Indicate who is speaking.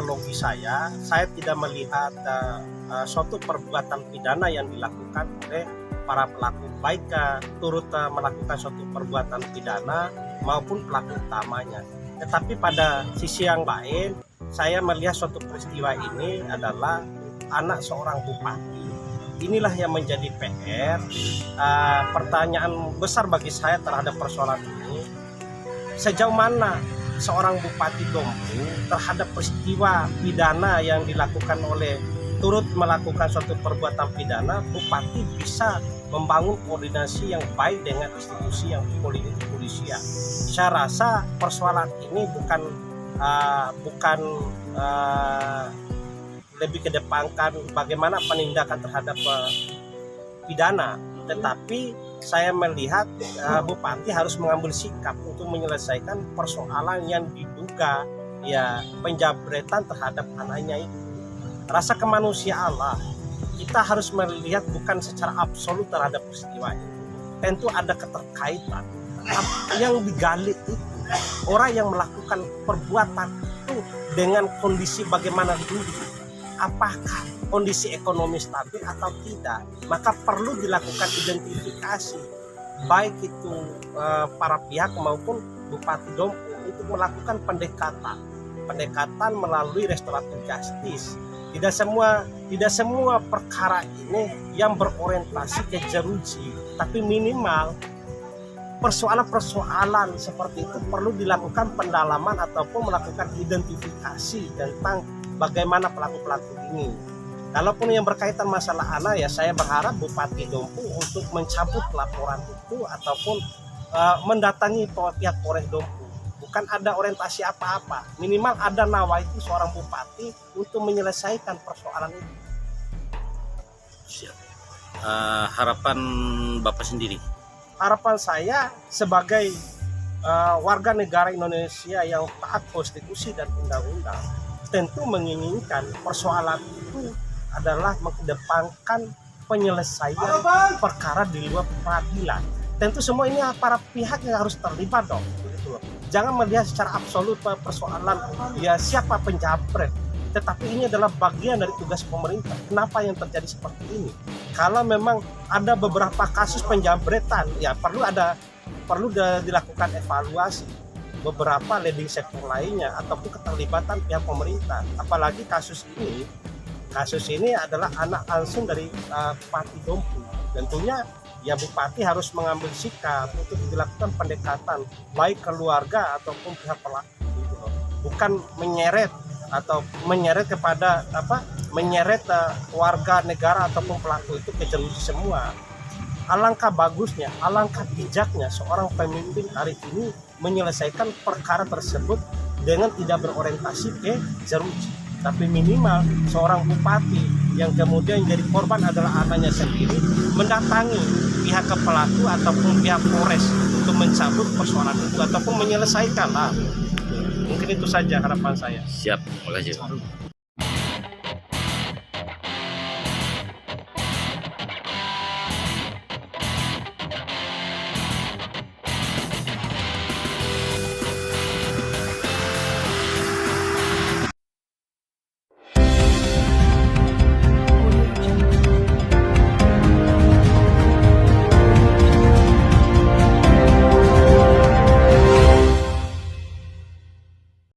Speaker 1: secara logis saya tidak melihat suatu perbuatan pidana yang dilakukan oleh para pelaku, baik turut melakukan suatu perbuatan pidana maupun pelaku utamanya. Tetapi pada sisi yang lain, saya melihat suatu peristiwa ini adalah anak seorang bupati. Inilah yang menjadi PR. Pertanyaan besar bagi saya terhadap persoalan ini, sejauh mana seorang Bupati Dompu terhadap peristiwa pidana yang dilakukan oleh turut melakukan suatu perbuatan pidana, Bupati bisa membangun koordinasi yang baik dengan institusi yang kepolisian. Saya rasa persoalan ini bukan lebih kedepankan bagaimana penindakan terhadap pidana, tetapi saya melihat Bupati harus mengambil sikap untuk menyelesaikan persoalan yang diduga penjabretan terhadap anaknya itu. Rasa kemanusiaan lah, kita harus melihat bukan secara absolut terhadap peristiwa ini. Tentu ada keterkaitan. Yang digali itu orang yang melakukan perbuatan itu dengan kondisi bagaimana dulu, apakah kondisi ekonomi stabil atau tidak, maka perlu dilakukan identifikasi, baik itu para pihak maupun Bupati Dompu untuk melakukan pendekatan melalui restoratif justice. Tidak semua perkara ini yang berorientasi ke jeruji, tapi minimal persoalan-persoalan seperti itu perlu dilakukan pendalaman ataupun melakukan identifikasi tentang bagaimana pelaku-pelaku ini. Kalaupun yang berkaitan masalah anak, saya berharap Bupati Dompu untuk mencabut laporan itu ataupun mendatangi pihak Polres Dompu. Bukan ada orientasi apa-apa, minimal ada nawaiti seorang bupati untuk menyelesaikan persoalan itu.
Speaker 2: Siap. Harapan Bapak sendiri?
Speaker 1: Harapan saya sebagai warga negara Indonesia yang taat konstitusi dan undang-undang, tentu menginginkan persoalan itu adalah mengedepankan penyelesaian perkara di luar peradilan. Tentu semua ini para pihak yang harus terlibat dong. Jangan melihat secara absolut persoalan siapa penjabret, tetapi ini adalah bagian dari tugas pemerintah. Kenapa yang terjadi seperti ini? Kalau memang ada beberapa kasus penjabretan, perlu dilakukan evaluasi beberapa leading sector lainnya ataupun keterlibatan pihak pemerintah. Apalagi kasus ini adalah anak langsung dari Bupati Dompu. Tentunya Bupati harus mengambil sikap untuk dilakukan pendekatan baik keluarga ataupun pihak pelaku, bukan menyeret kepada warga negara ataupun pelaku itu ke jeruji semua. Alangkah bagusnya, alangkah bijaknya seorang pemimpin hari ini menyelesaikan perkara tersebut dengan tidak berorientasi ke jeruji, tapi minimal seorang bupati yang kemudian jadi korban adalah anaknya sendiri mendatangi pihak pelaku ataupun pihak Polres untuk mencabut persoalan itu ataupun menyelesaikan lah. Mungkin itu saja harapan saya.
Speaker 2: Siap, terima kasih.